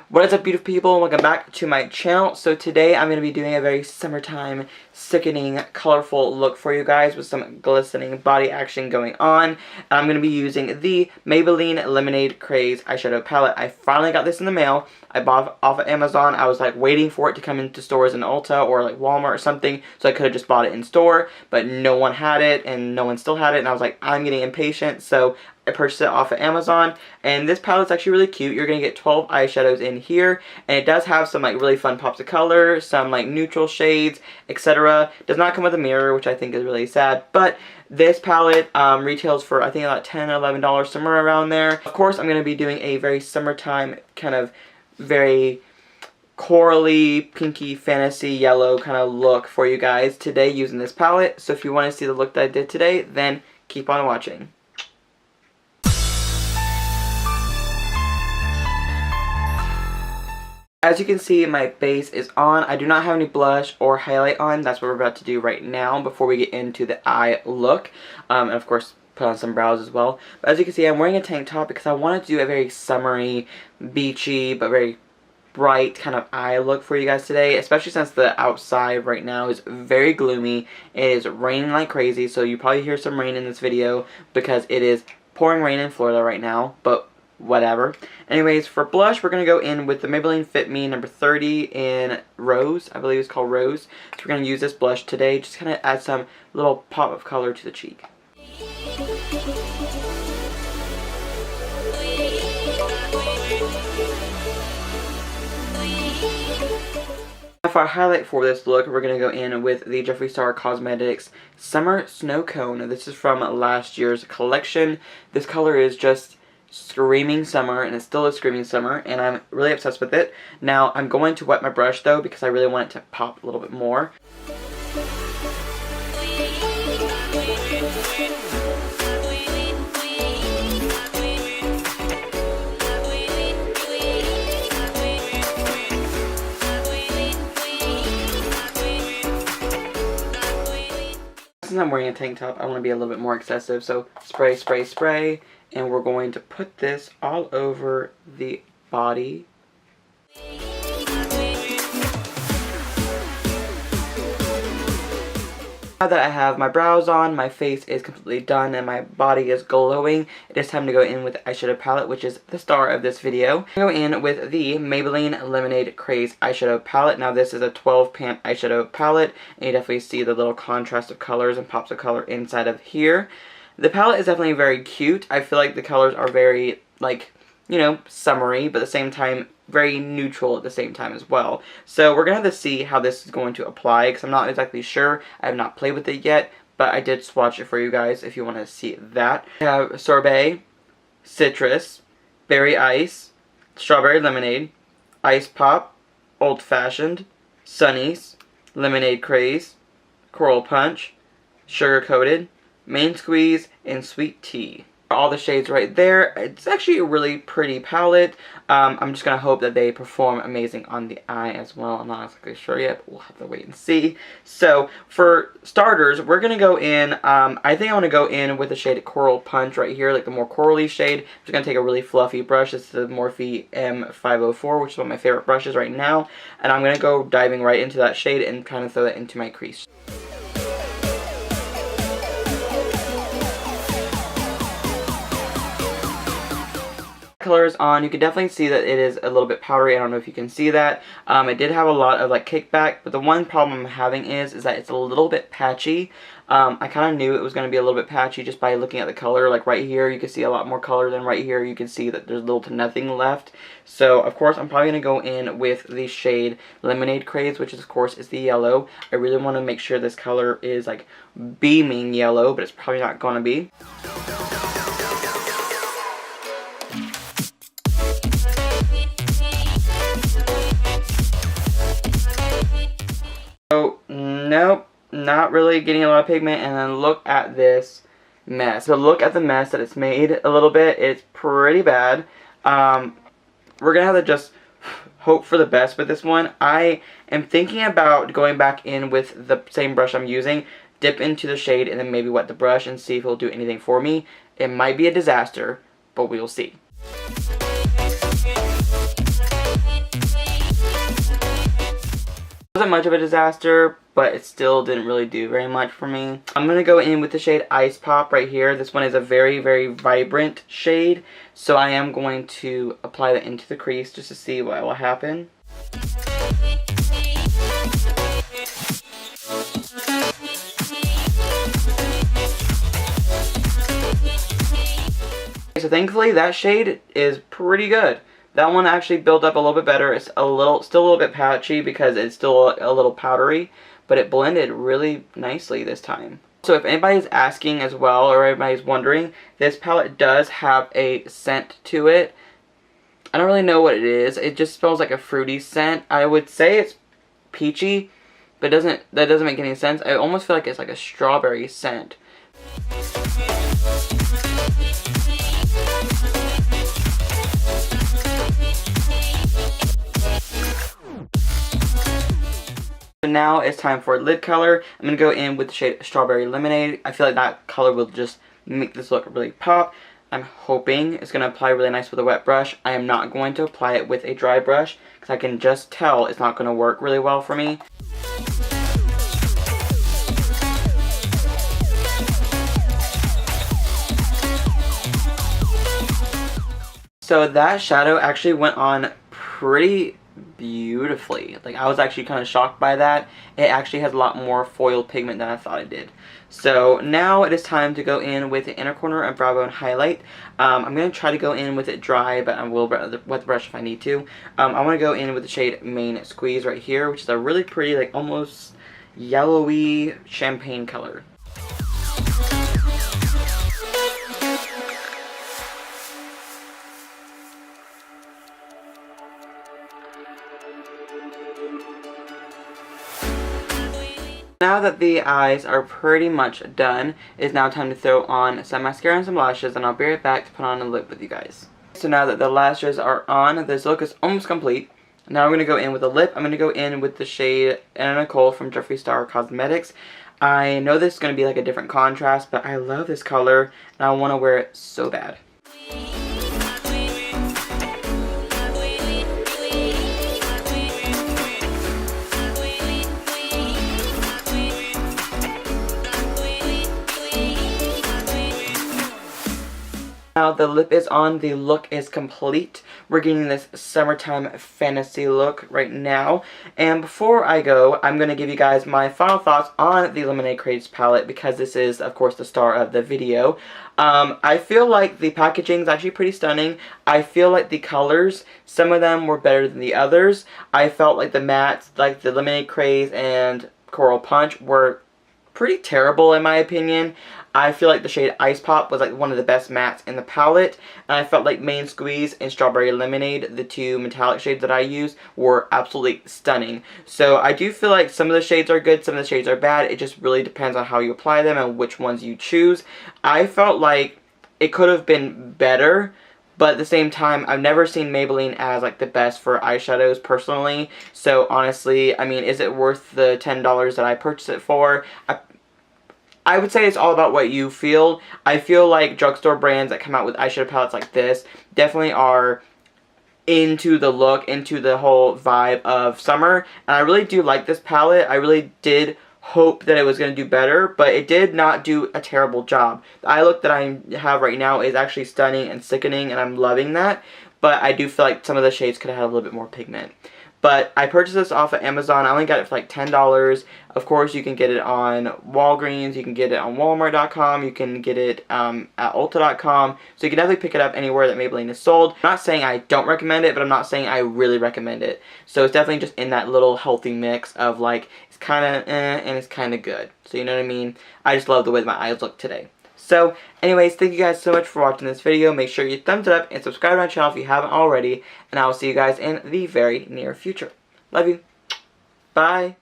What is up, beautiful people? Welcome back to my channel. So today I'm going to be doing a very summertime, sickening, colorful look for you guys with some glistening body action going on. And I'm going to be using the Maybelline Lemonade Craze eyeshadow palette. I finally got this in the mail. I bought it off of Amazon. I was like waiting for it to come into stores in Ulta or like Walmart or something, so I could have just bought it in store, but no one had it and no one still had it, and I was like, I'm getting impatient, so I purchased it off of Amazon. And this palette's actually really cute. You're going to get 12 eyeshadows in here, and it does have some like really fun pops of color, some like neutral shades, etc. Does not come with a mirror, which I think is really sad, but this palette retails for I think about $10 or $11, somewhere around there. Of course, I'm going to be doing a very summertime kind of very corally, pinky, fantasy, yellow kind of look for you guys today using this palette. So if you want to see the look that I did today, then keep on watching. As you can see, my base is on. I do not have any blush or highlight on. That's what we're about to do right now before we get into the eye look. And of course, put on some brows as well. But as you can see, I'm wearing a tank top because I wanted to do a very summery, beachy, but very bright kind of eye look for you guys today, especially since the outside right now is very gloomy. It is raining like crazy, so you probably hear some rain in this video because it is pouring rain in Florida right now, but whatever. Anyways, for blush, we're going to go in with the Maybelline Fit Me number 30 in Rose. I believe it's called Rose. So we're going to use this blush today, just kind of add some little pop of color to the cheek. For our highlight for this look, we're going to go in with the Jeffree Star Cosmetics Summer Snow Cone. This is from last year's collection. This color is just screaming summer, and it still is screaming summer, and I'm really obsessed with it. Now, I'm going to wet my brush, though, because I really want it to pop a little bit more. Since I'm wearing a tank top, I want to be a little bit more excessive, so spray, spray, spray, and we're going to put this all over the body. Now that I have my brows on, my face is completely done, and my body is glowing, it is time to go in with the eyeshadow palette, which is the star of this video. Go in with the Maybelline Lemonade Craze eyeshadow palette. Now this is a 12 pan eyeshadow palette, and you definitely see the little contrast of colors and pops of color inside of here. The palette is definitely very cute. I feel like the colors are very, like, you know, summery, but at the same time, very neutral at the same time as well. So we're going to have to see how this is going to apply, because I'm not exactly sure. I have not played with it yet, but I did swatch it for you guys if you want to see that. We have Sorbet, Citrus, Berry Ice, Strawberry Lemonade, Ice Pop, Old Fashioned, Sunnies, Lemonade Craze, Coral Punch, Sugar Coated, Main Squeeze, and Sweet Tea. All the shades right there. It's actually a really pretty palette. I'm just going to hope that they perform amazing on the eye as well. I'm not exactly sure yet, but we'll have to wait and see. So, for starters, we're going to go in, I think I want to go in with the shade Coral Punch right here, like the more corally shade. I'm just going to take a really fluffy brush. This is the Morphe M504, which is one of my favorite brushes right now. And I'm going to go diving right into that shade and kind of throw that into my crease. Colors on, you can definitely see that it is a little bit powdery. I don't know if you can see that. It did have a lot of like kickback, but the one problem I'm having is that it's a little bit patchy. I kind of knew it was going to be a little bit patchy just by looking at the color. Like right here, you can see a lot more color than right here. You can see that there's little to nothing left. So, of course, I'm probably going to go in with the shade Lemonade Craze, which of course is the yellow. I really want to make sure this color is like beaming yellow, but it's probably not going to be. So, nope, not really getting a lot of pigment, and then look at this mess. So look at the mess that it's made a little bit. It's pretty bad. We're going to have to just hope for the best with this one. I am thinking about going back in with the same brush I'm using, dip into the shade, and then maybe wet the brush and see if it'll do anything for me. It might be a disaster, but we'll see. wasn't much of a disaster, but it still didn't really do very much for me. I'm going to go in with the shade Ice Pop right here. This one is a very, very vibrant shade, so I am going to apply that into the crease just to see what will happen. So thankfully that shade is pretty good. That one actually built up a little bit better. It's still a little bit patchy because it's still a little powdery, but it blended really nicely this time. So if anybody's asking as well, or anybody's wondering, this palette does have a scent to it. I don't really know what it is. It just smells like a fruity scent. I would say it's peachy, but that doesn't make any sense. I almost feel like it's like a strawberry scent. So now it's time for lid color. I'm going to go in with the shade Strawberry Lemonade. I feel like that color will just make this look really pop. I'm hoping it's going to apply really nice with a wet brush. I am not going to apply it with a dry brush because I can just tell it's not going to work really well for me. So that shadow actually went on pretty beautifully. Like, I was actually kind of shocked by that. It actually has a lot more foil pigment than I thought it did. So now it is time to go in with the inner corner of brow bone highlight. I'm going to try to go in with it dry, but I will wet the brush if I need to. I want to go in with the shade Main Squeeze right here, which is a really pretty, like, almost yellowy champagne color. Now that the eyes are pretty much done, it is now time to throw on some mascara and some lashes, and I'll be right back to put on a lip with you guys. So now that the lashes are on, this look is almost complete. Now I'm going to go in with a lip. I'm going to go in with the shade Anna Nicole from Jeffree Star Cosmetics. I know this is going to be like a different contrast, but I love this color, and I want to wear it so bad. Now the lip is on, the look is complete. We're getting this summertime fantasy look right now. And before I go, I'm going to give you guys my final thoughts on the Lemonade Craze palette because this is, of course, the star of the video. I feel like the packaging is actually pretty stunning. I feel like the colors, some of them were better than the others. I felt like the mattes, like the Lemonade Craze and Coral Punch, were pretty terrible in my opinion. I feel like the shade Ice Pop was like one of the best mattes in the palette, and I felt like Main Squeeze and Strawberry Lemonade, the two metallic shades that I use, were absolutely stunning. So I do feel like some of the shades are good, some of the shades are bad. It just really depends on how you apply them and which ones you choose. I felt like it could have been better, but at the same time, I've never seen Maybelline as like the best for eyeshadows personally. So honestly, I mean, is it worth the $10 that I purchased it for? I would say it's all about what you feel. I feel like drugstore brands that come out with eyeshadow palettes like this definitely are into the look, into the whole vibe of summer. And I really do like this palette. I really did hope that it was going to do better, but it did not do a terrible job. The eye look that I have right now is actually stunning and sickening, and I'm loving that. But I do feel like some of the shades could have had a little bit more pigment. But I purchased this off of Amazon. I only got it for like $10. Of course, you can get it on Walgreens. You can get it on Walmart.com. You can get it at Ulta.com. So you can definitely pick it up anywhere that Maybelline is sold. I'm not saying I don't recommend it, but I'm not saying I really recommend it. So it's definitely just in that little healthy mix of like, it's kind of and it's kind of good. So you know what I mean? I just love the way my eyes look today. So, anyways, thank you guys so much for watching this video. Make sure you thumbs it up and subscribe to my channel if you haven't already. And I will see you guys in the very near future. Love you. Bye.